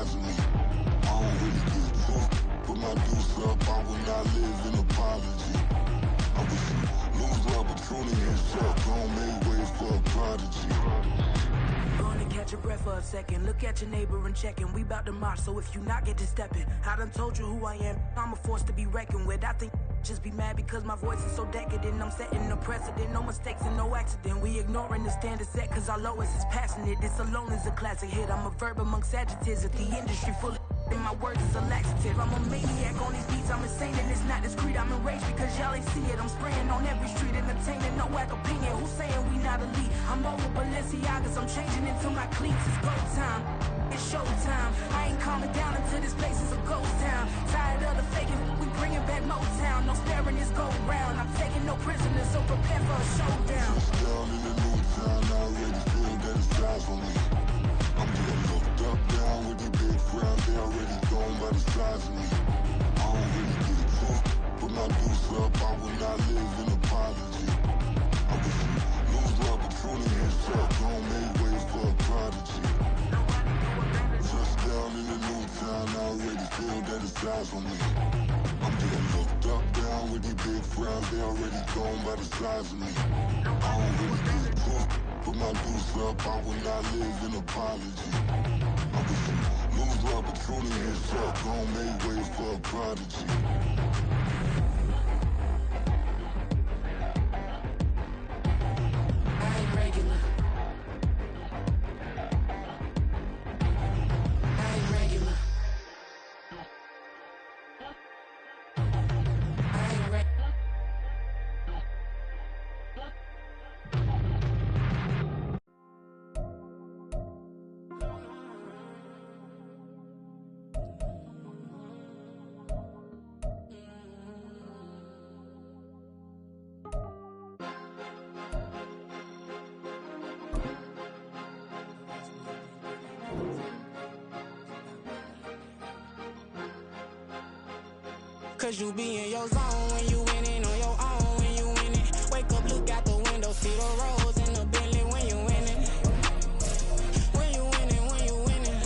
size of me. I don't really get drunk, put my deuce up, I will not live in apology. I wish you lose the opportunity and shut, gon' make way for a prodigy. Gonna catch your breath for a second. Look at your neighbor and checkin'. We bout to march, so if you not get to steppin'. I done told you who I am. I'm a force to be reckoned with. I think just be mad because my voice is so decadent. I'm setting a precedent. No mistakes and no accident. We ignoring the standard set cause our lowest is passionate. This alone is a classic hit. I'm a verb amongst adjectives. If the industry full of and my words is a laxative. I'm a maniac on these beats, I'm insane and it's not discreet. I'm enraged because y'all ain't see it. I'm spraying on every street, entertaining, no whack opinion. Who's saying we not elite? I'm over Balenciagas, I'm changing into my cleats. It's go time, it's show time. I ain't calming down until this place is a ghost town. Tired of the faking, we bringing back Motown. No sparing this go round. I'm taking no prisoners, so prepare for a showdown. Down in the new town, I already feel that it's time for me. I'm getting looked up, down with the big crowd. They already gone by the size of me. I don't really get drunk, put my deuce up, I will not live in apology. I wish you lose the opportunity and shut, gon' make way for a prodigy. Just down in the new town, I already feel that it's time for me. I'm getting looked up, down with the big crowd. They already gone by the size of me. I don't really get drunk, put my deuce up, I will not live in apology. I wish you lose the opportunity and shut, gon' make way for a prodigy. I ain't regular. I ain't regular. I ain't regular. Cause you be in your zone when you winning on your own when you winning. Wake up, look out the window, see the roads in the Bentley when you winning. When you winning, when you winning.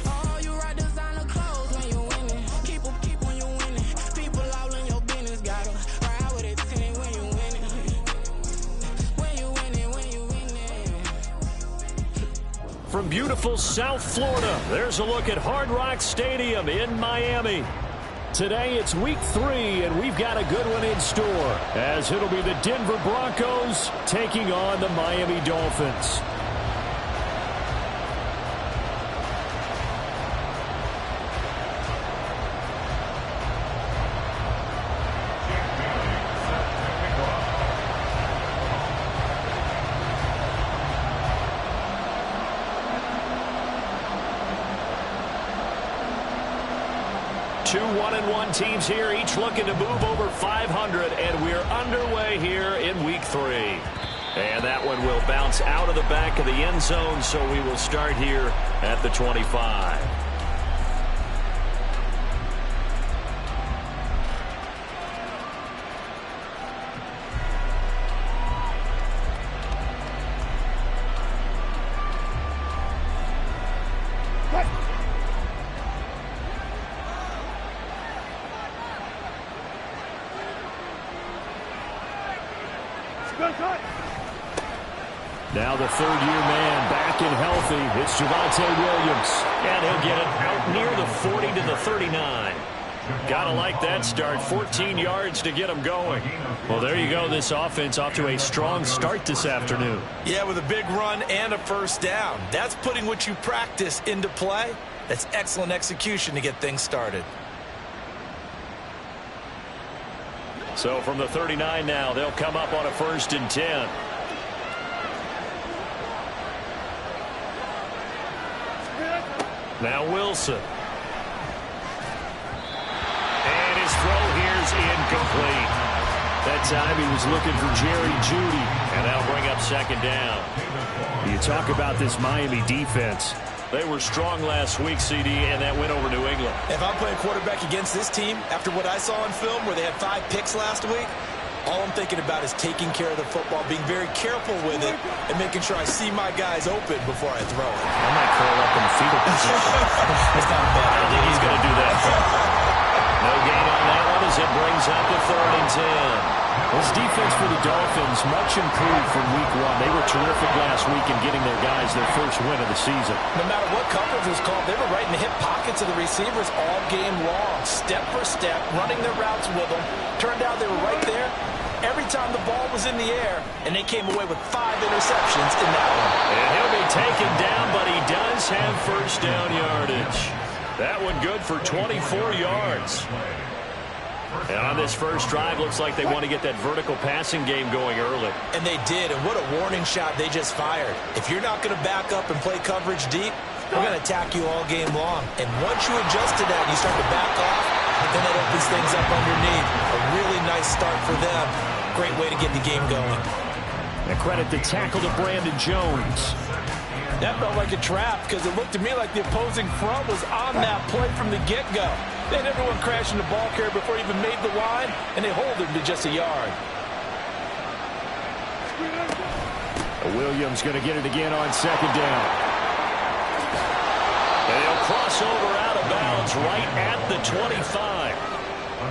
Oh, you ride designer clothes when you winning. Keep when you winning. People all in your business, gotta ride with it tinted when you winning. When you winning, when you winning. From beautiful South Florida, there's a look at Hard Rock Stadium in Miami. Today it's week 3, and we've got a good one in store, as it'll be the Denver Broncos taking on the Miami Dolphins. Two 1-1 teams here, each looking to move over 500, and we're underway here in week 3. And that one will bounce out of the back of the end zone, so we will start here at the 25. Now the third-year man back and healthy. It's Javonte Williams. And he'll get it out near the 40 to the 39. Gotta like that start. 14 yards to get him going. Well, there you go. This offense off to a strong start this afternoon. Yeah, with a big run and a first down. That's putting what you practice into play. That's excellent execution to get things started. So from the 39 now, they'll come up on a 1st and 10. Now Wilson. And his throw here's incomplete. That time he was looking for Jerry Jeudy, and that'll bring up 2nd down. You talk about this Miami defense. They were strong last week, CD, and that went over New England. If I'm playing quarterback against this team, after what I saw on film where they had 5 picks last week, All I'm thinking about is taking care of the football, being very careful with it, and making sure I see my guys open before I throw it. I might curl up in the fetal position. It's not bad. I don't think he's going to do that. No gain on that one as it brings up a 3rd and 10. This defense for the Dolphins, much improved from week 1. They were terrific last week in getting their guys their first win of the season. No matter what coverage was called, they were right in the hip pockets of the receivers all game long, step for step, running their routes with them. Turned out they were right there every time the ball was in the air, and they came away with 5 interceptions in that one. And he'll be taken down, but he does have first down yardage. That one good for 24 yards. And on this first drive, looks like they want to get that vertical passing game going early. And they did, and what a warning shot they just fired. If you're not going to back up and play coverage deep, we're going to attack you all game long. And once you adjust to that and you start to back off, then that opens things up underneath. A really nice start for them. Great way to get the game going. And credit the tackle to Brandon Jones. That felt like a trap because it looked to me like the opposing front was on that play from the get-go. They had everyone crashing the ball carrier before he even made the line, and they hold him to just a yard. Williams going to get it again on 2nd down. And he'll cross over out of bounds right at the 25.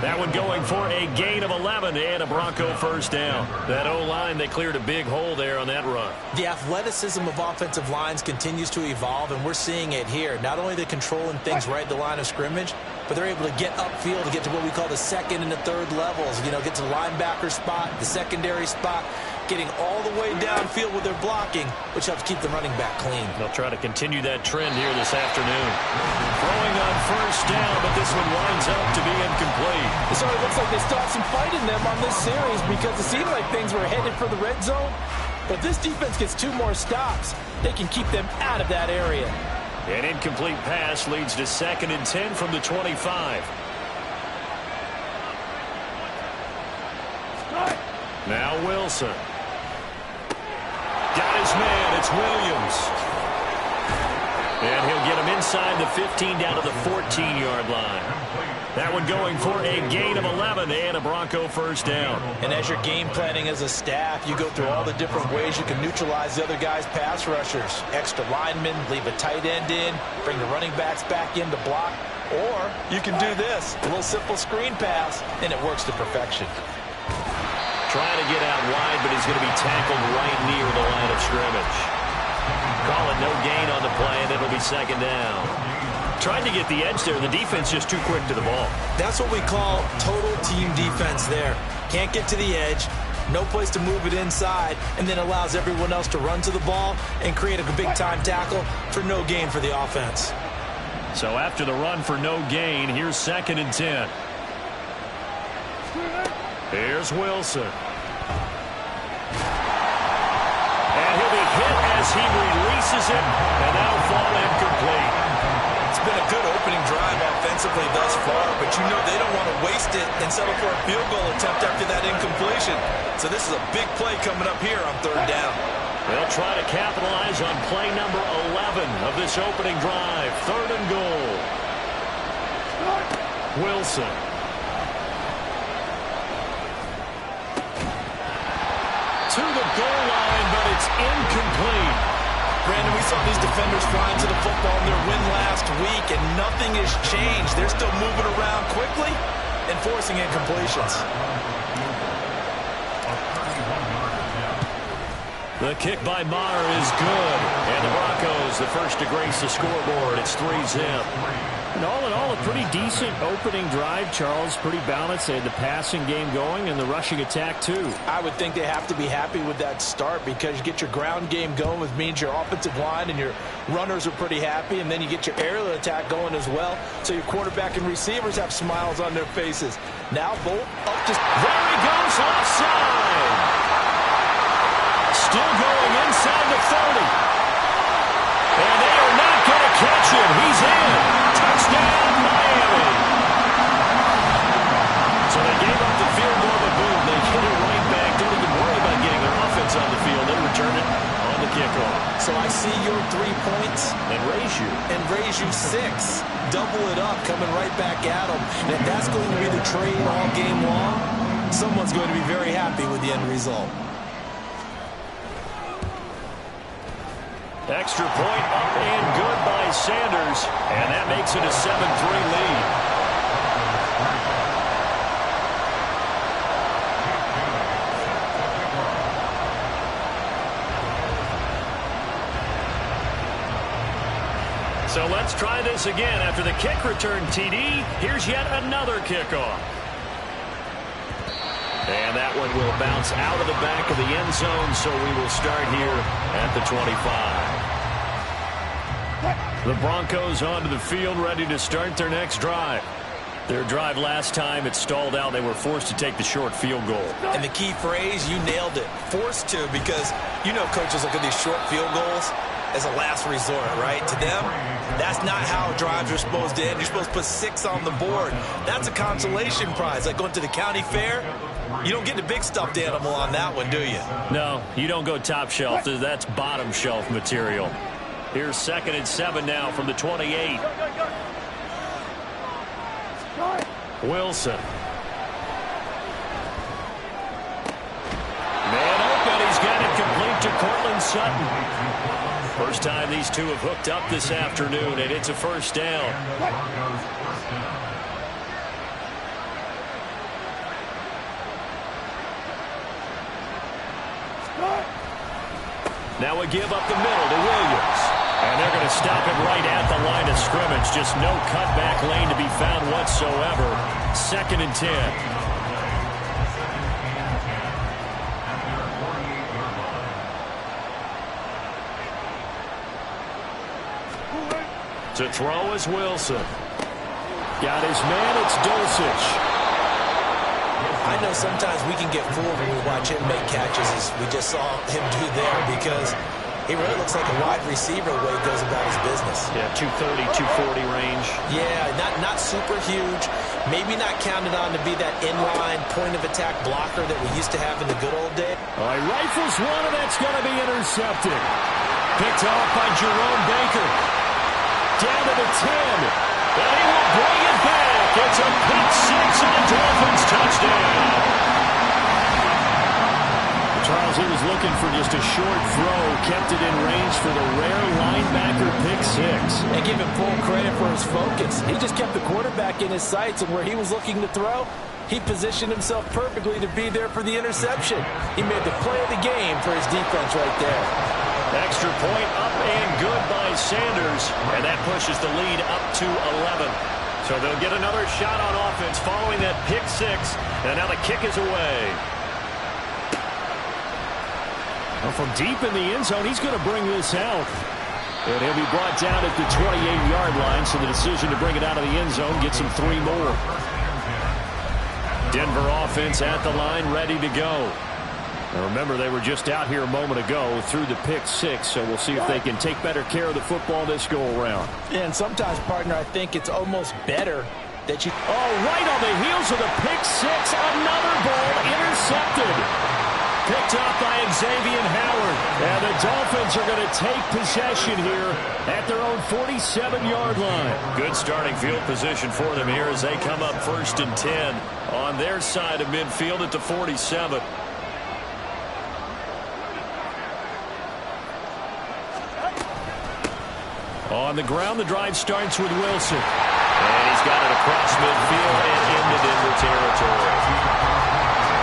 That one going for a gain of 11 and a Bronco first down. That O-line, they cleared a big hole there on that run. The athleticism of offensive lines continues to evolve, and we're seeing it here. Not only are they controlling things right at the line of scrimmage, but they're able to get upfield to get to what we call the 2nd and the 3rd levels. You know, get to the linebacker spot, the secondary spot, getting all the way downfield with their blocking, which helps keep the running back clean. They'll try to continue that trend here this afternoon. Throwing on first down, but this one winds up to be incomplete. It sort of looks like they still have some fight in them on this series because it seemed like things were headed for the red zone. But this defense gets 2 more stops. They can keep them out of that area. An incomplete pass leads to 2nd and 10 from the 25. Now Wilson. Got his man. It's Williams. And he'll get him inside the 15 down to the 14-yard line. That one going for a gain of 11 and a Bronco first down. And as you're game planning as a staff, you go through all the different ways you can neutralize the other guy's pass rushers. Extra linemen, leave a tight end in, bring the running backs back in to block. Or you can do this, a little simple screen pass, and it works to perfection. Trying to get out wide, but he's going to be tackled right near the line of scrimmage. Call it no gain on the play, and it'll be 2nd down. Tried to get the edge there. The defense just too quick to the ball. That's what we call total team defense there. Can't get to the edge, no place to move it inside, and then allows everyone else to run to the ball and create a big-time tackle for no gain for the offense. So after the run for no gain, here's 2nd and 10. Here's Wilson. And he'll be hit as he releases it, and that'll fall incomplete. It's been a good opening drive offensively thus far, but you know they don't want to waste it and settle for a field goal attempt after that incompletion. So this is a big play coming up here on 3rd down. They'll try to capitalize on play number 11 of this opening drive. 3rd and goal. Wilson. To the goal line, but it's incomplete. Brandon, we saw these defenders flying to the football in their win last week, and nothing has changed. They're still moving around quickly and forcing incompletions. The kick by Maher is good. And the Broncos, the first to grace the scoreboard. It's 3-zip. And all in all, a pretty decent opening drive, Charles. Pretty balanced. They had the passing game going and the rushing attack, too. I would think they have to be happy with that start because you get your ground game going, which means your offensive line and your runners are pretty happy, and then you get your aerial attack going as well, so your quarterback and receivers have smiles on their faces. Now Bolt up to... There he goes, offside! Still going inside the 30. And they are not going to catch him. He's in. Touchdown, Miami. So they gave up the field goal to boom. They hit it right back. Don't even worry about getting their offense on the field. They return it on the kickoff. So I see your 3 points. And raise you 6. Double it up, coming right back at them. And if that's going to be the trade all game long, someone's going to be very happy with the end result. Extra point up and good by Sanders, and that makes it a 7-3 lead. So let's try this again. After the kick return TD, here's yet another kickoff. And that one will bounce out of the back of the end zone, so we will start here at the 25. The Broncos onto the field, ready to start their next drive. Their drive last time, it stalled out. They were forced to take the short field goal. And the key phrase, you nailed it. Forced to, because you know coaches look at these short field goals as a last resort, right? To them, that's not how drives are supposed to end. You're supposed to put 6 on the board. That's a consolation prize. Like going to the county fair, you don't get the big stuffed animal on that one, do you? No, you don't go top shelf. That's bottom shelf material. Here's 2nd and 7 now from the 28. Wilson. Man open. He's got it complete to Cortland Sutton. First time these two have hooked up this afternoon, and it's a first down. Now a give up the middle to Williams. And they're going to stop it right at the line of scrimmage. Just no cutback lane to be found whatsoever. 2nd and 10. To throw is Wilson. Got his man, it's Dulcich. I know sometimes we can get fooled when we watch him make catches, as we just saw him do there, because he really looks like a wide receiver the way he goes about his business. Yeah, 230, 240 range. Yeah, not super huge. Maybe not counted on to be that inline point-of-attack blocker that we used to have in the good old days. All right, rifles one, and that's going to be intercepted. Picked off by Jerome Baker. Down to the 10. And he will bring it back. It's a pick 6 and a Dolphins touchdown. Charles, he was looking for just a short throw. Kept it in range for the rare linebacker pick 6. And give him full credit for his focus. He just kept the quarterback in his sights, and where he was looking to throw, he positioned himself perfectly to be there for the interception. He made the play of the game for his defense right there. Extra point up and good by Sanders. And that pushes the lead up to 11. So they'll get another shot on offense following that pick 6. And now the kick is away. Well, from deep in the end zone, he's going to bring this out. And he'll be brought down at the 28-yard line. So the decision to bring it out of the end zone gets him 3 more. Denver offense at the line, ready to go. Now remember, they were just out here a moment ago through the pick 6, so we'll see if they can take better care of the football this go-around. Yeah, and sometimes, partner, I think it's almost better that you... Oh, right on the heels of the pick 6, another ball intercepted. Picked off by Xavier Howard. And the Dolphins are going to take possession here at their own 47-yard line. Good starting field position for them here as they come up 1st and 10 on their side of midfield at the 47. On the ground, the drive starts with Wilson. And he's got it across midfield and into Denver territory.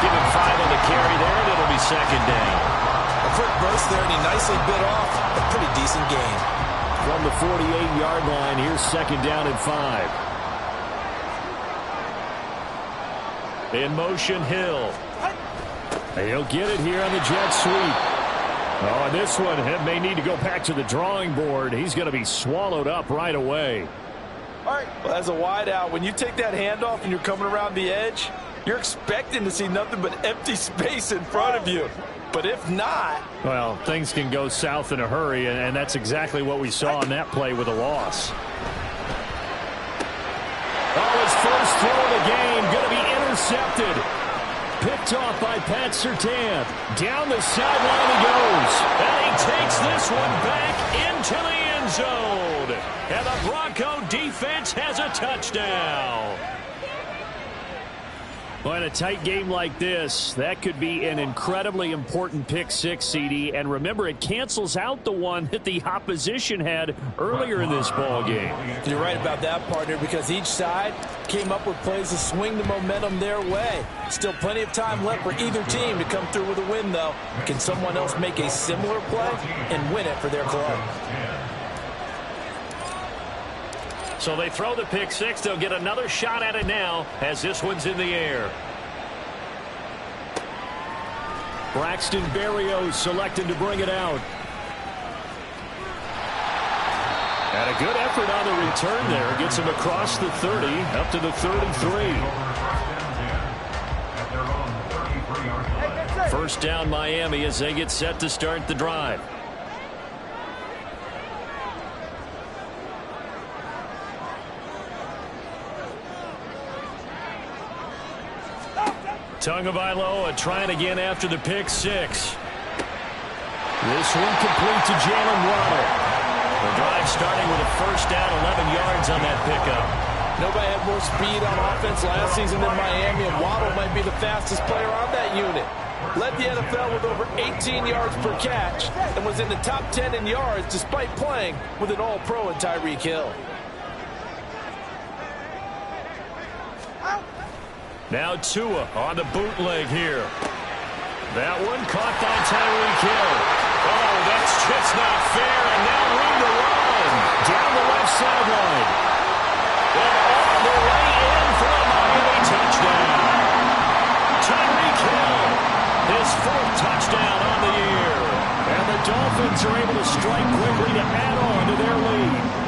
Give him 5 on the carry there, and it'll be 2nd down. A quick burst there, and he nicely bit off a pretty decent gain. From the 48-yard line, here's 2nd down and 5. In motion, Hill. He'll get it here on the jet sweep. Oh, and this one may need to go back to the drawing board. He's going to be swallowed up right away. All right, well, as a wideout, when you take that handoff and you're coming around the edge, you're expecting to see nothing but empty space in front of you. But if not... Well, things can go south in a hurry, and that's exactly what we saw on that play with a loss. Oh, his first throw of the game going to be intercepted. Picked off by Pat Surtain. Down the sideline he goes. And he takes this one back into the end zone. And the Bronco defense has a touchdown. Well, in a tight game like this, that could be an incredibly important pick six, CD. And remember, it cancels out the one that the opposition had earlier in this ball game. You're right about that, partner, because each side came up with plays to swing the momentum their way. Still plenty of time left for either team to come through with a win, though. Can someone else make a similar play and win it for their club? So they throw the pick six. They'll get another shot at it now as this one's in the air. Braxton Berrios selected to bring it out. And a good effort on the return there. Gets him across the 30, up to the 33. First down Miami as they get set to start the drive. Tagovailoa trying again after the pick six. This one complete to Jalen Waddle. The drive starting with a first down, 11 yards on that pickup. Nobody had more speed on offense last season than Miami, and Waddle might be the fastest player on that unit. Led the NFL with over 18 yards per catch and was in the top 10 in yards despite playing with an all-pro in Tyreek Hill. Now Tua on the bootleg here. That one caught by Tyreek Hill. Oh, that's just not fair, and now room to run down the left sideline. And all the way in for a Miami touchdown. Tyreek Hill, his fourth touchdown on the year. And the Dolphins are able to strike quickly to add on to their lead.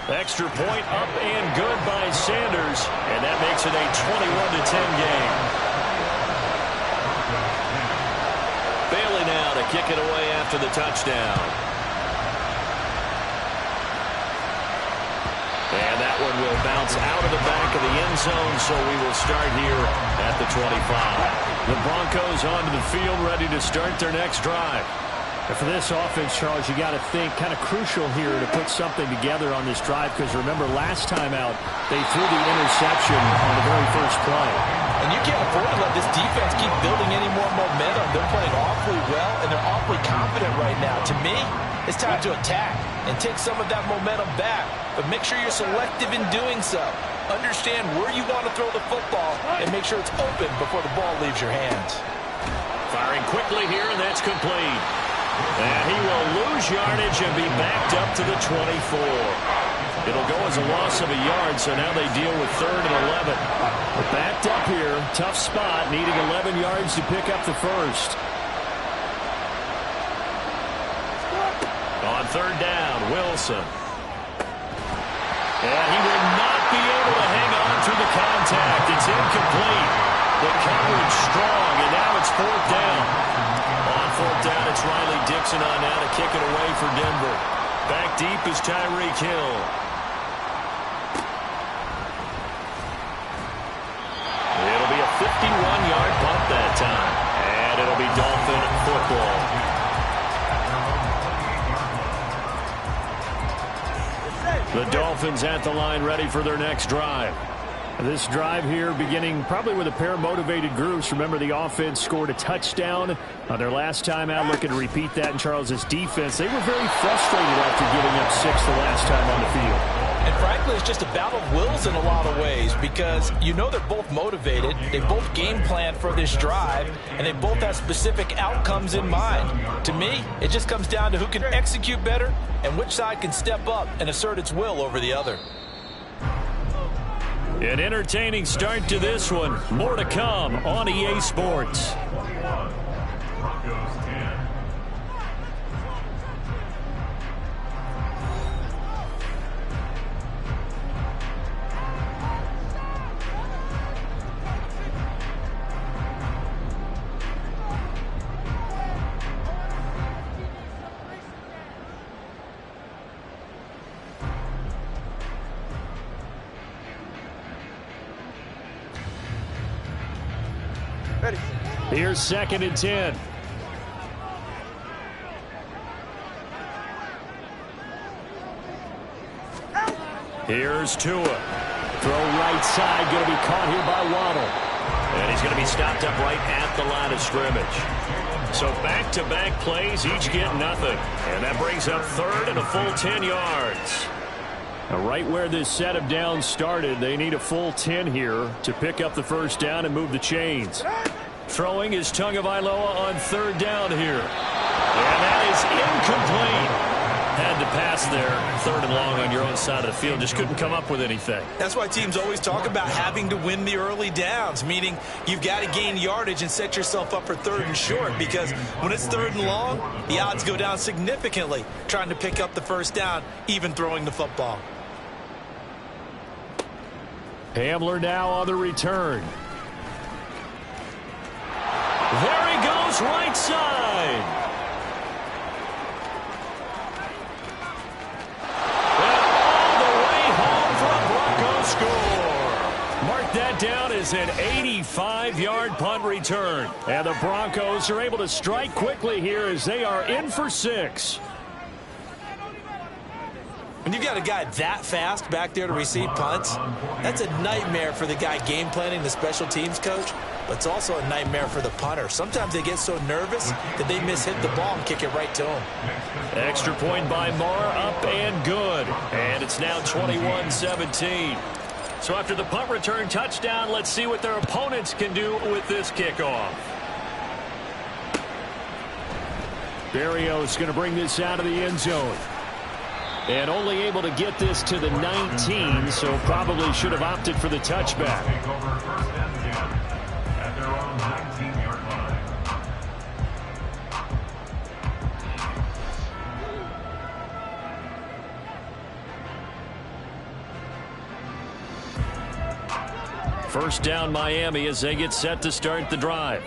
Extra point up and good by Sanders, and that makes it a 21-10 game. Bailey now to kick it away after the touchdown. And that one will bounce out of the back of the end zone, so we will start here at the 25. The Broncos onto the field, ready to start their next drive. And for this offense, Charles, you got to think kind of crucial here to put something together on this drive, because remember last time out they threw the interception on the very first play. And you can't afford to let this defense keep building any more momentum. They're playing awfully well, and they're awfully confident right now. To me, it's time to attack and take some of that momentum back, but make sure you're selective in doing so. Understand where you want to throw the football and make sure it's open before the ball leaves your hands. Firing quickly here, and that's complete. And he will lose yardage and be backed up to the 24. It'll go as a loss of a yard, so now they deal with 3rd and 11. But backed up here, tough spot, needing 11 yards to pick up the first. On 3rd down, Wilson. And he will not be able to hang on through the contact. It's incomplete. The coverage strong, and now it's 4th down. On 4th down, it's Riley Dixon on now to kick it away for Denver. Back deep is Tyreek Hill. It'll be a 51-yard punt that time. And it'll be Dolphin football. The Dolphins at the line ready for their next drive. This drive here beginning probably with a pair of motivated groups. Remember, the offense scored a touchdown on their last time out. Looking to repeat that in Charles's defense. They were very frustrated after giving up 6 the last time on the field. And frankly, it's just a battle of wills in a lot of ways, because you know they're both motivated, they both game plan for this drive, and they both have specific outcomes in mind. To me, it just comes down to who can execute better and which side can step up and assert its will over the other. An entertaining start to this one. More to come on EA Sports. Here's 2nd and 10. Here's Tua. Throw right side, going to be caught here by Waddle. And he's going to be stopped up right at the line of scrimmage. So back-to-back plays, each get nothing. And that brings up third and a full 10 yards. Now, right where this set of downs started, they need a full 10 here to pick up the first down and move the chains. Throwing is Tagovailoa on third down here. And that is incomplete. Had to pass there, third and long on your own side of the field. Just couldn't come up with anything. That's why teams always talk about having to win the early downs, meaning you've got to gain yardage and set yourself up for third and short, because when it's third and long, the odds go down significantly trying to pick up the first down, even throwing the football. Hamler now on the return. There he goes, right side. Mark that down as an 85-yard punt return. And the Broncos are able to strike quickly here as they are in for 6. When you've got a guy that fast back there to receive punts, that's a nightmare for the guy game planning, the special teams coach, but it's also a nightmare for the punter. Sometimes they get so nervous that they mishit the ball and kick it right to him. Extra point by Marr, up and good. And it's now 21-17. So after the punt return touchdown, let's see what their opponents can do with this kickoff. Berrios going to bring this out of the end zone. And only able to get this to the 19, so probably should have opted for the touchback. First down Miami as they get set to start the drive.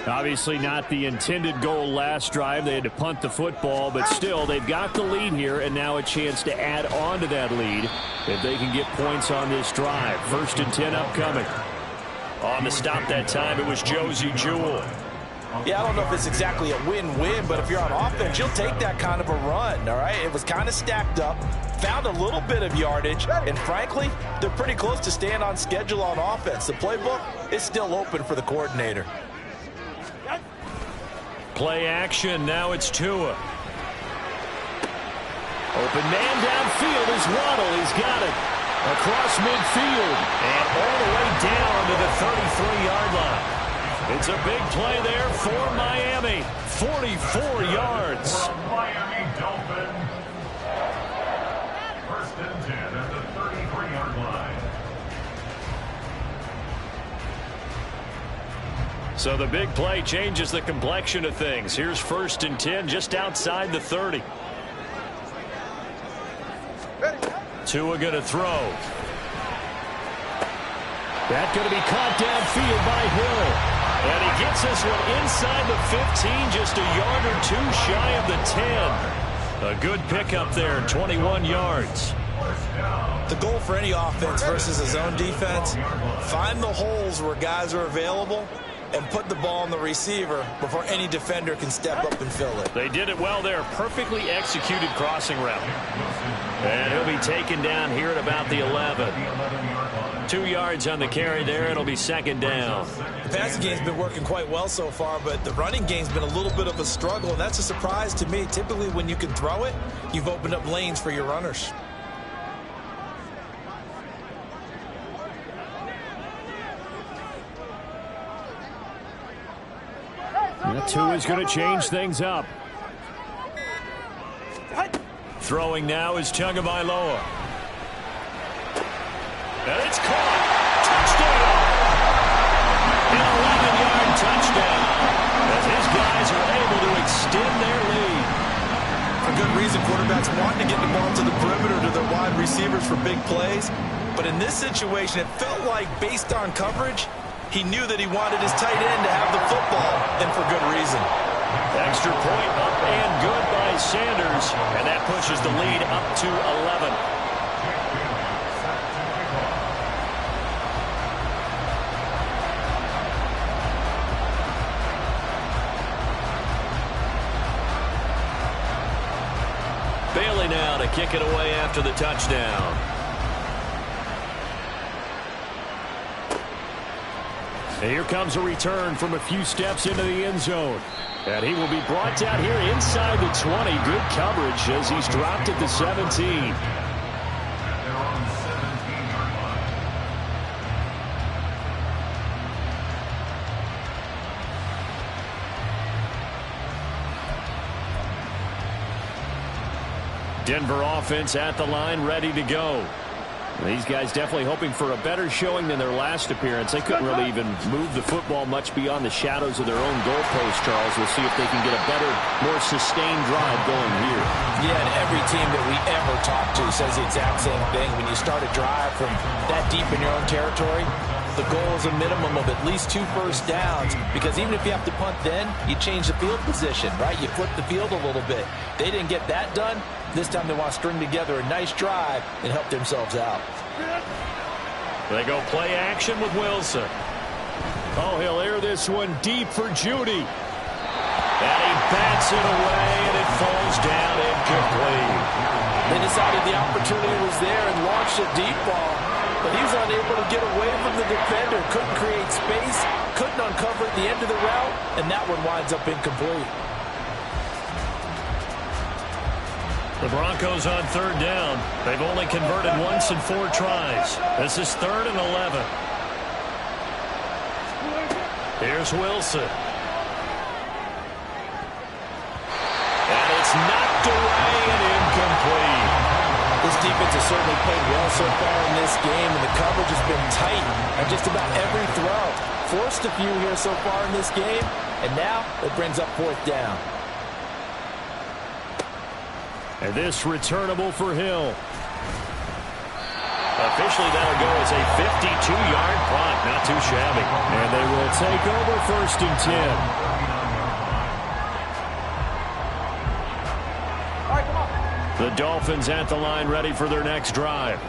Obviously not the intended goal last drive. They had to punt the football, but still they've got the lead here, and now a chance to add on to that lead if they can get points on this drive. 1st and 10 upcoming. On the stop that time, it was Josie Jewell. Yeah, I don't know if it's exactly a win-win, but if you're on offense, you'll take that kind of a run, all right? It was kind of stacked up, found a little bit of yardage, and frankly, they're pretty close to staying on schedule on offense. The playbook is still open for the coordinator. Play action, now it's Tua. Open man downfield is Waddle, he's got it. Across midfield, and all the way down to the 33-yard line. It's a big play there for Miami. 44 yards. Miami Dolphins. 1st and 10 at the 33-yard line. So the big play changes the complexion of things. Here's 1st and 10 just outside the 30. Tua going to throw. That's going to be caught downfield by Hill. And he gets this one inside the 15, just a yard or two shy of the 10. A good pickup there, 21 yards. The goal for any offense versus a zone defense, find the holes where guys are available and put the ball on the receiver before any defender can step up and fill it. They did it well there. Perfectly executed crossing route. And he'll be taken down here at about the 11. 2 yards on the carry there. It'll be 2nd down. The passing game's been working quite well so far, but the running game's been a little bit of a struggle, and that's a surprise to me. Typically, when you can throw it, you've opened up lanes for your runners. Tua's going to change things up. Throwing now is Tagovailoa. And it's caught. Touchdown. An 11-yard touchdown. As his guys are able to extend their lead. For good reason, quarterbacks want to get the ball to the perimeter to their wide receivers for big plays. But in this situation, it felt like, based on coverage, he knew that he wanted his tight end to have the football, and for good reason. Extra point up and good by Sanders, and that pushes the lead up to 11. Bailey now to kick it away after the touchdown. And here comes a return from a few steps into the end zone. And he will be brought down here inside the 20. Good coverage as he's dropped at the 17. Denver offense at the line, ready to go. These guys definitely hoping for a better showing than their last appearance. They couldn't really even move the football much beyond the shadows of their own goalpost, Charles. We'll see if they can get a better, more sustained drive going here. Yeah, and every team that we ever talk to says the exact same thing. When you start a drive from that deep in your own territory, the goal is a minimum of at least 2 first downs, because even if you have to punt then, you change the field position, right? You flip the field a little bit. They didn't get that done. This time they want to string together a nice drive and help themselves out. They go play action with Wilson. Oh, he'll air this one deep for Judy. And he bats it away, and it falls down incomplete. They decided the opportunity was there and launched a deep ball, but he was unable to get away from the defender, couldn't create space, couldn't uncover at the end of the route, and that one winds up incomplete. The Broncos on third down. They've only converted once in 4 tries. This is 3rd and 11. Here's Wilson. And it's knocked away and incomplete. This defense has certainly played well so far in this game, and the coverage has been tight on just about every throw. Forced a few here so far in this game, and now it brings up 4th down. And this returnable for Hill. Officially, that'll go as a 52-yard punt. Not too shabby. And they will take over 1st and 10. The Dolphins at the line, ready for their next drive.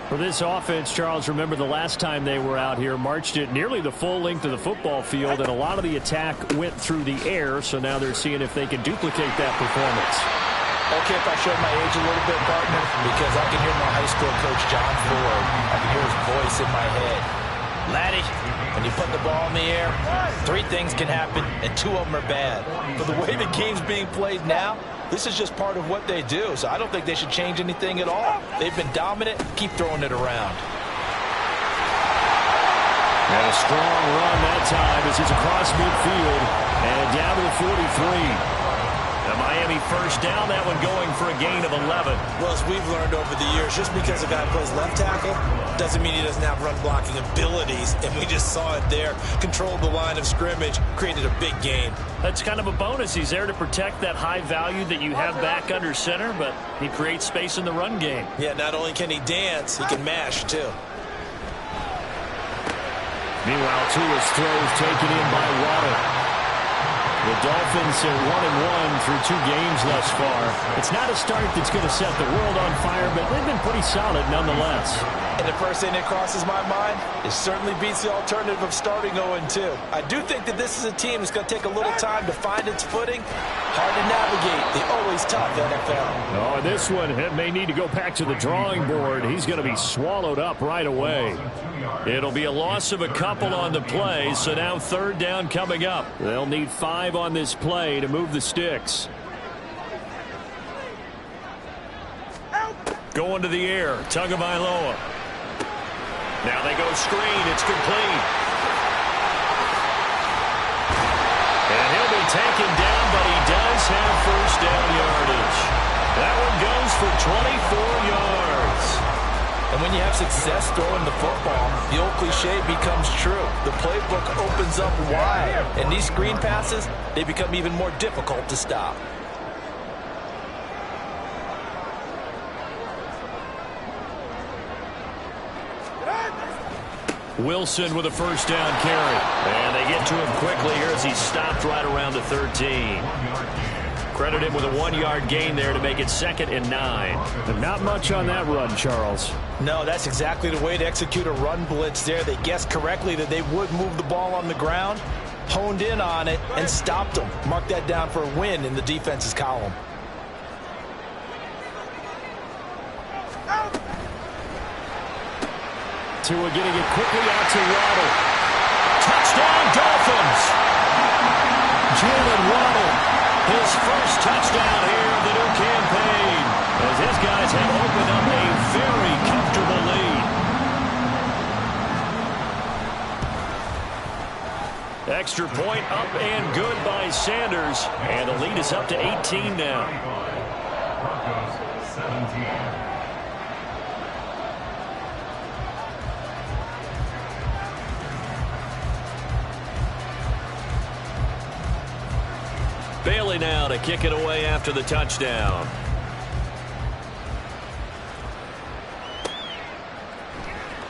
For this offense, Charles, remember the last time they were out here, marched it nearly the full length of the football field, and a lot of the attack went through the air, so now they're seeing if they can duplicate that performance. Okay, if I showed my age a little bit, partner, because I can hear my high school coach, John Ford. I can hear his voice in my head. Laddie, when you put the ball in the air, 3 things can happen, and 2 of them are bad. But the way the game's being played now, this is just part of what they do, so I don't think they should change anything at all. They've been dominant. Keep throwing it around. And a strong run that time as he's across midfield and down to the 43. The Miami first down, that one going for a gain of 11. Well, as we've learned over the years, just because a guy plays left tackle doesn't mean he doesn't have run blocking abilities, and we just saw it there. Controlled the line of scrimmage, created a big gain. That's kind of a bonus. He's there to protect that high value that you have back under center, but he creates space in the run game. Yeah, not only can he dance, he can mash, too. Meanwhile, Tua's throws taken in by Waddle. The Dolphins are 1-1 through 2 games thus far. It's not a start that's going to set the world on fire, but they've been pretty solid nonetheless. And the first thing that crosses my mind, it certainly beats the alternative of starting 0-2. I do think that this is a team that's going to take a little time to find its footing. Hard to navigate the always tough NFL. Oh, this one may need to go back to the drawing board. He's going to be swallowed up right away. It'll be a loss of a couple on the play, so now 3rd down coming up. They'll need 5 on this play to move the sticks. Going to the air, Tagovailoa. Now they go screen, it's complete. And he'll be taken down, but he does have first down yardage. That one goes for 24 yards. And when you have success throwing the football, the old cliche becomes true. The playbook opens up wide, and these screen passes, they become even more difficult to stop. Wilson with a first down carry. And they get to him quickly here as he's stopped right around the 13. Credit him with a 1-yard gain there to make it 2nd and 9. Not much on that run, Charles. No, that's exactly the way to execute a run blitz there. They guessed correctly that they would move the ball on the ground, honed in on it, and stopped them. Mark that down for a win in the defense's column. Tua getting it quickly out to Waddle. Touchdown! touchdown, Dolphins. Jalen Waddle, his first touchdown here of the new campaign, as his guys have opened up a very comfortable lead. Extra point up and good by Sanders, and the lead is up to 18 now. Broncos 17. Bailey now to kick it away after the touchdown.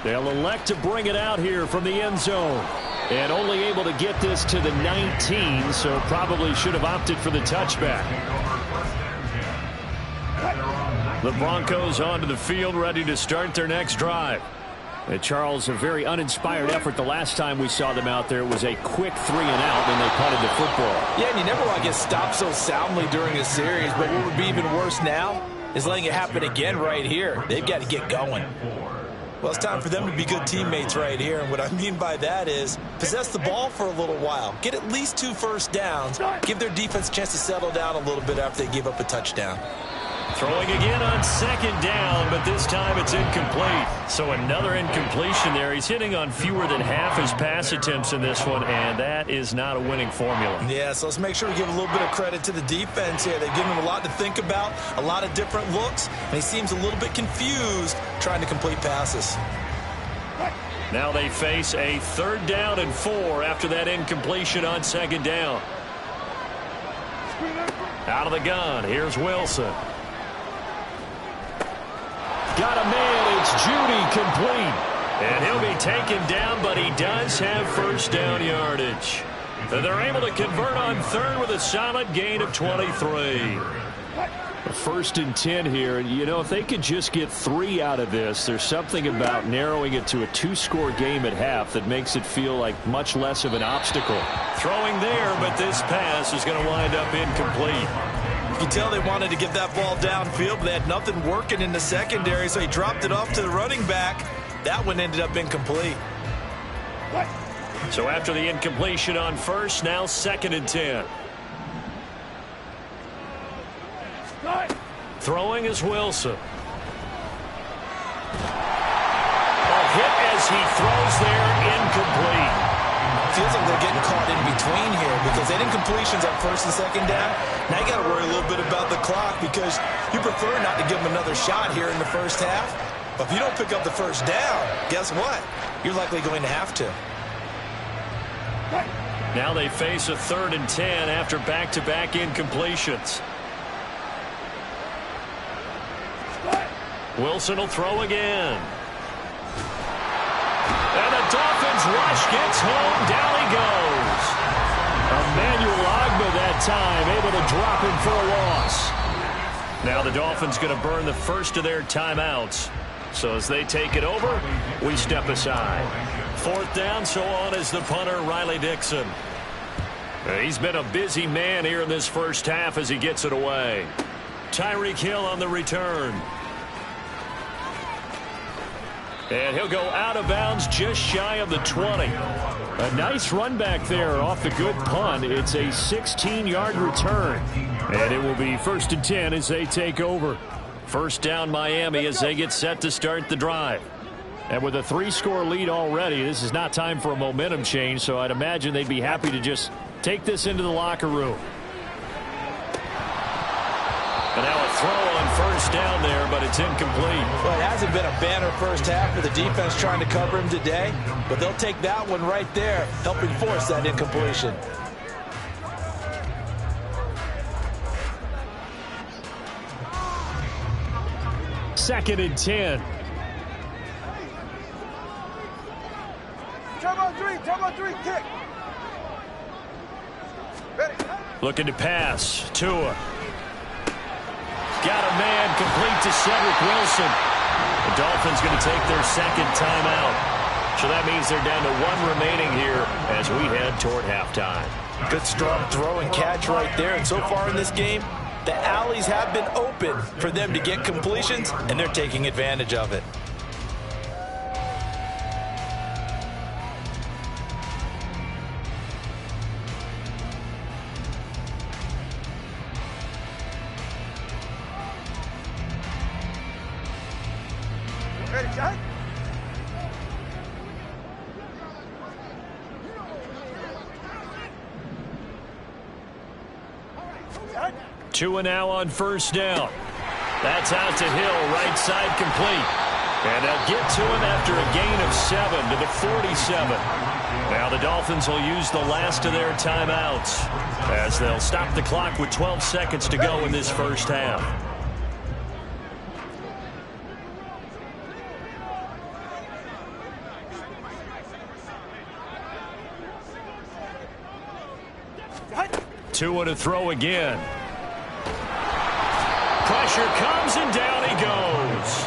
They'll elect to bring it out here from the end zone. And only able to get this to the 19, so probably should have opted for the touchback. The Broncos onto the field, ready to start their next drive. And Charles, a very uninspired effort the last time we saw them out there. It was a quick 3-and-out, and they punted the football. Yeah, and you never want to get stopped so soundly during a series, but what would be even worse now is letting it happen again right here. They've got to get going. Well, it's time for them to be good teammates right here, and what I mean by that is possess the ball for a little while, get at least 2 first downs, give their defense a chance to settle down a little bit after they give up a touchdown. Throwing again on second down, but this time it's incomplete. So another incompletion there. He's hitting on fewer than half his pass attempts in this one, and that is not a winning formula. Yeah, so let's make sure we give a little bit of credit to the defense here. They've given him a lot to think about, a lot of different looks, and he seems a little bit confused trying to complete passes. Now they face a 3rd down and 4 after that incompletion on second down. Out of the gun, here's Wilson. Got a man, it's Judy, complete. And he'll be taken down, but he does have first down yardage. And they're able to convert on 3rd with a solid gain of 23. A 1st and 10 here, and you know, if they could just get 3 out of this, there's something about narrowing it to a 2-score game at half that makes it feel like much less of an obstacle. Throwing there, but this pass is going to wind up incomplete. You can tell they wanted to get that ball downfield, but they had nothing working in the secondary, so he dropped it off to the running back. That one ended up incomplete. So after the incompletion on 1st, now 2nd and 10. Throwing is Wilson. A hit as he throws there, incomplete. Feels like they're getting caught in between here because they didn't completions on 1st and 2nd down. Now you got to worry a little bit about the clock because you prefer not to give them another shot here in the first half. But if you don't pick up the first down, guess what? You're likely going to have to. Now they face a 3rd and 10 after back-to-back incompletions. Wilson will throw again. And the Dolphins rush gets home. Down he goes. Emmanuel Ogbah that time able to drop him for a loss. Now the Dolphins going to burn the first of their timeouts. So as they take it over, we step aside. 4th down, so on is the punter, Riley Dixon. He's been a busy man here in this first half as he gets it away. Tyreek Hill on the return. And he'll go out of bounds just shy of the 20. A nice run back there off the good punt. It's a 16-yard return. And it will be 1st and 10 as they take over. First down Miami as they get set to start the drive. And with a 3-score lead already, this is not time for a momentum change, so I'd imagine they'd be happy to just take this into the locker room. And now a throw on 1st down there, but it's incomplete. Well, it hasn't been a banner first half for the defense trying to cover him today, but they'll take that one right there, helping force that incompletion. Second and 10. Jump on three, kick. Ready. Looking to pass. Tua. Got a man complete to Cedric Wilson. The Dolphins going to take their 2nd timeout. So that means they're down to 1 remaining here as we head toward halftime. Good strong throw and catch right there. And so far in this game, the alleys have been open for them to get completions, and they're taking advantage of it. Ready, Jack? Tua now on first down. That's out to Hill, right side complete. And they'll get to him after a gain of 7 to the 47. Now the Dolphins will use the last of their timeouts as they'll stop the clock with 12 seconds to go in this first half. Tua to throw again. Pressure comes and down he goes.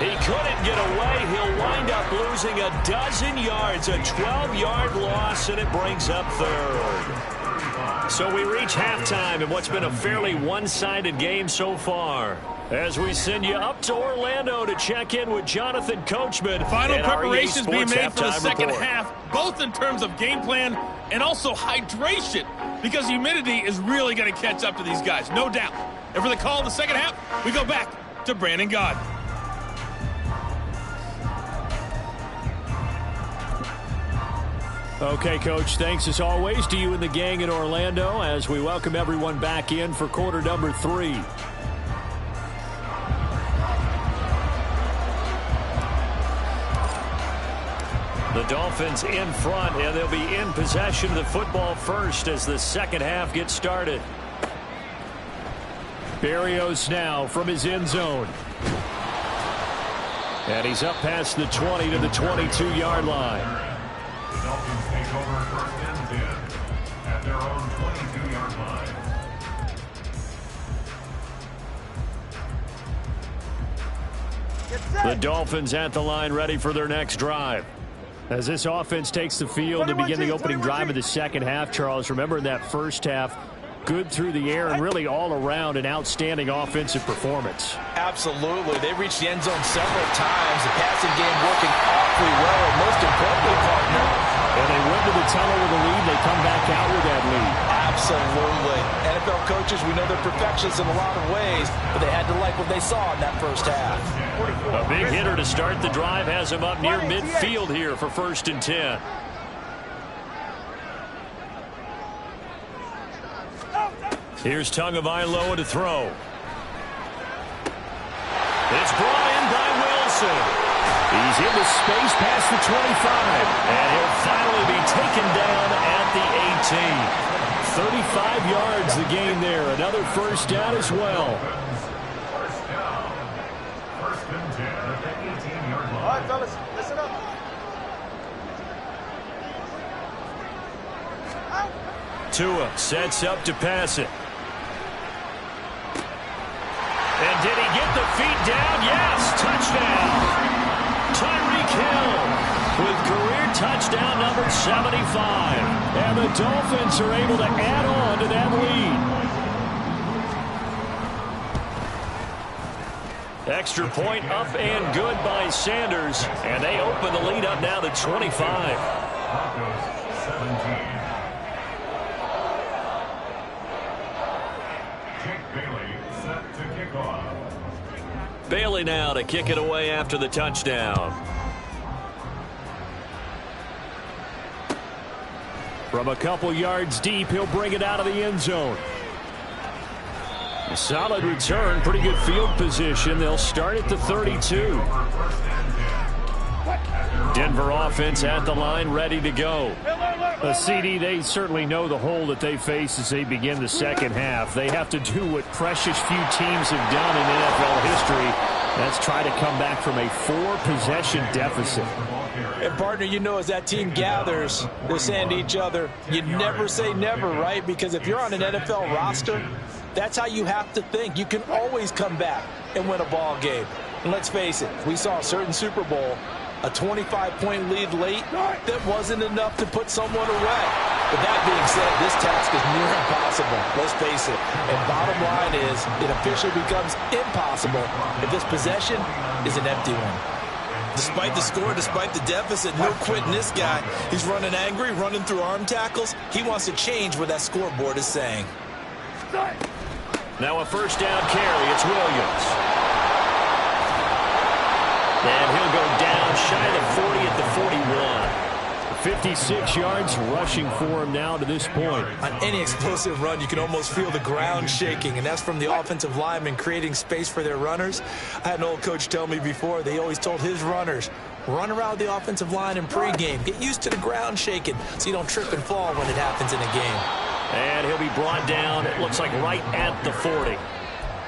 He couldn't get away. He'll wind up losing a dozen yards, a 12-yard loss, and it brings up third. So we reach halftime in what's been a fairly one-sided game so far. As we send you up to Orlando to check in with Jonathan Coachman. Final preparations being made for the second half, both in terms of game plan and also hydration, because humidity is really going to catch up to these guys, no doubt. And for the call in the second half, we go back to Brandon Gaudin. Okay, Coach, thanks as always to you and the gang in Orlando as we welcome everyone back in for quarter number 3. The Dolphins in front, and they'll be in possession of the football first as the second half gets started. Berrios now from his end zone. And he's up past the 20 to the 22-yard line. The Dolphins take over first and 10 at their own 22-yard line. The Dolphins at the line ready for their next drive. As this offense takes the field to begin the opening drive of the second half, Charles, remember in that first half, good through the air and really all around an outstanding offensive performance. Absolutely. They reached the end zone several times. The passing game working awfully well, and most importantly, partner, and they went to the tunnel with a lead. They come back out with that lead. Absolutely. NFL coaches, we know they're perfectionists in a lot of ways, but they had to like what they saw in that first half. A big hitter to start the drive has him up near midfield here for first and 10. Here's Tagovailoa to throw. It's brought in by Wilson. He's into space past the 25, and he'll finally be taken down at the 18. 35 yards the gain there. Another first down as well. First down. First and 10 at the 18-yard line. All right, fellas, listen up. Tua sets up to pass it. And did he get the feet down? Yes, touchdown. Tyreek Hill with career touchdown number 75. And the Dolphins are able to add on to that lead. Extra point up and good by Sanders. And they open the lead up now to 25. Broncos 17. Bailey now to kick it away after the touchdown. From a couple yards deep, he'll bring it out of the end zone. A solid return, pretty good field position. They'll start at the 32. Denver offense at the line, ready to go. CD, they certainly know the hole that they face as they begin the second half. They have to do what precious few teams have done in NFL history. That's try to come back from a 4-possession deficit. And, partner, you know, as that team gathers, they're saying to each other, you never say never, right? Because if you're on an NFL roster, that's how you have to think. You can always come back and win a ball game. And let's face it, we saw a certain Super Bowl, a 25-point lead late, that wasn't enough to put someone away. But that being said, this task is near impossible. Let's face it. And bottom line is, it officially becomes impossible if this possession is an empty one. Despite the score, despite the deficit, no quitting this guy. He's running angry, running through arm tackles. He wants to change what that scoreboard is saying. Now a first down carry. It's Williams. And he'll go down shy of the 40 at the 41. 56 yards rushing for him now to this point. On any explosive run, you can almost feel the ground shaking, and that's from the offensive linemen creating space for their runners. I had an old coach tell me before, they always told his runners, run around the offensive line in pregame. Get used to the ground shaking so you don't trip and fall when it happens in a game. And he'll be brought down, it looks like right at the 40.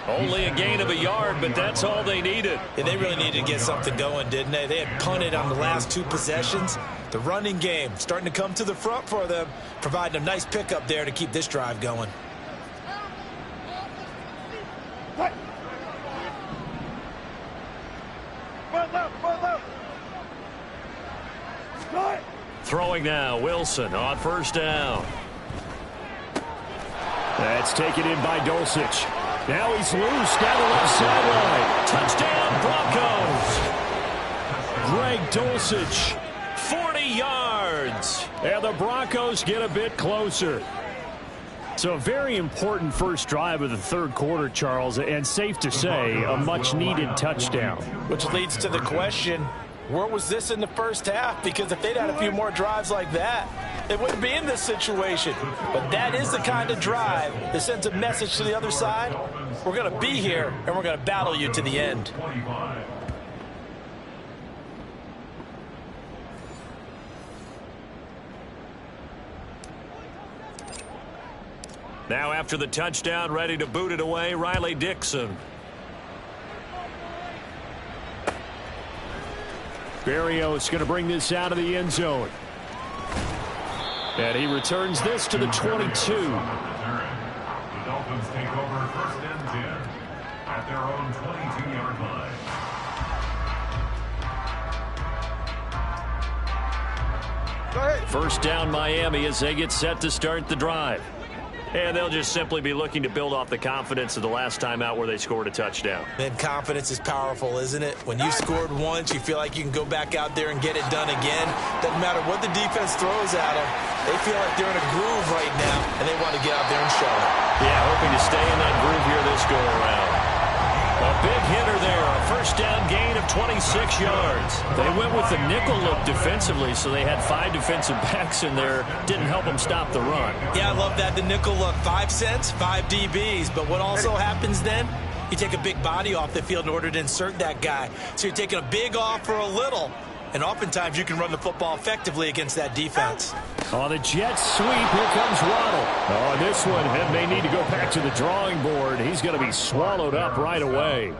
Only a gain of a yard, but that's all they needed. Yeah, they really needed to get something going, didn't they? They had punted on the last 2 possessions. The running game starting to come to the front for them, providing a nice pickup there to keep this drive going. Throwing now, Wilson on first down. That's taken in by Dulcich. Now he's loose down the left sideline. Touchdown, Broncos. Greg Dulcich. 40 yards. And the Broncos get a bit closer. So a very important first drive of the third quarter, Charles, and safe to say, a much-needed touchdown. Which leads to the question, where was this in the first half? Because if they'd had a few more drives like that, they wouldn't be in this situation. But that is the kind of drive that sends a message to the other side. We're going to be here, and we're going to battle you to the end. Now after the touchdown, ready to boot it away, Riley Dixon. Berrios going to bring this out of the end zone. And he returns this to the 22. The Dolphins take over 1st and 10 at their own 22-yard line. Go ahead. First down Miami as they get set to start the drive. And they'll just simply be looking to build off the confidence of the last time out where they scored a touchdown. Man, confidence is powerful, isn't it? When you scored once, you feel like you can go back out there and get it done again. Doesn't matter what the defense throws at them. They feel like they're in a groove right now, and they want to get out there and show it. Yeah, hoping to stay in that groove here this go-around. A big hitter there, a first down gain of 26 yards. They went with the nickel look defensively, so they had 5 defensive backs in there. Didn't help them stop the run. Yeah, I love that, the nickel look. 5 cents, 5 DBs. But what also happens then? You take a big body off the field in order to insert that guy. So you're taking a big off for a little. And oftentimes you can run the football effectively against that defense. On the jet sweep, here comes Waddle. Oh, this one may need to go back to the drawing board. He's going to be swallowed up right away.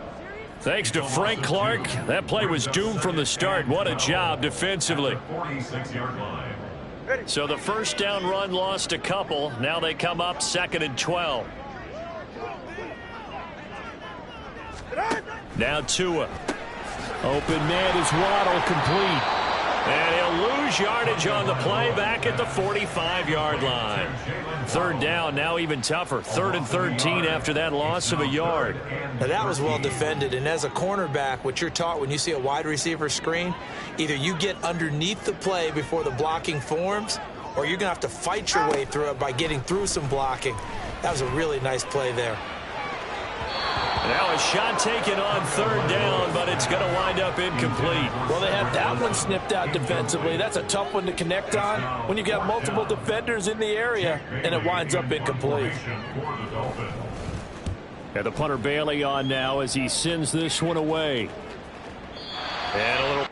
Thanks to Frank Clark, that play was doomed from the start. What a job defensively. 46-yard line. So the first down run lost a couple. Now they come up 2nd and 12. Now Tua. Open man is Waddle, complete. And he'll lose yardage on the play back at the 45-yard line. Third down, now even tougher. 3rd and 13 after that loss of a yard. Now that was well defended, and as a cornerback, what you're taught when you see a wide receiver screen, either you get underneath the play before the blocking forms, or you're going to have to fight your way through it by getting through some blocking. That was a really nice play there. Now a shot taken on 3rd down, but it's going to wind up incomplete. Well, they had that one snipped out defensively. That's a tough one to connect on when you got multiple defenders in the area, and it winds up incomplete. And the punter Bailey on now as he sends this one away. And a little...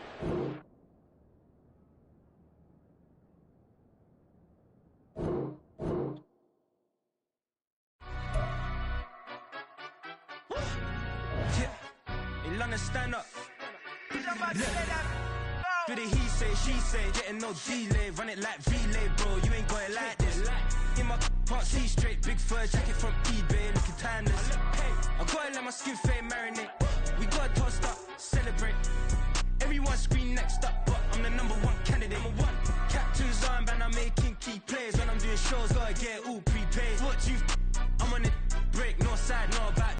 Stand up. Do the he say, she say, getting no delay, run it like relay, bro. You ain't got it like this. In my can't see straight, big fur jacket from eBay, looking timeless. Hey, I gotta let my skin fade marinate. We gotta toast up, celebrate.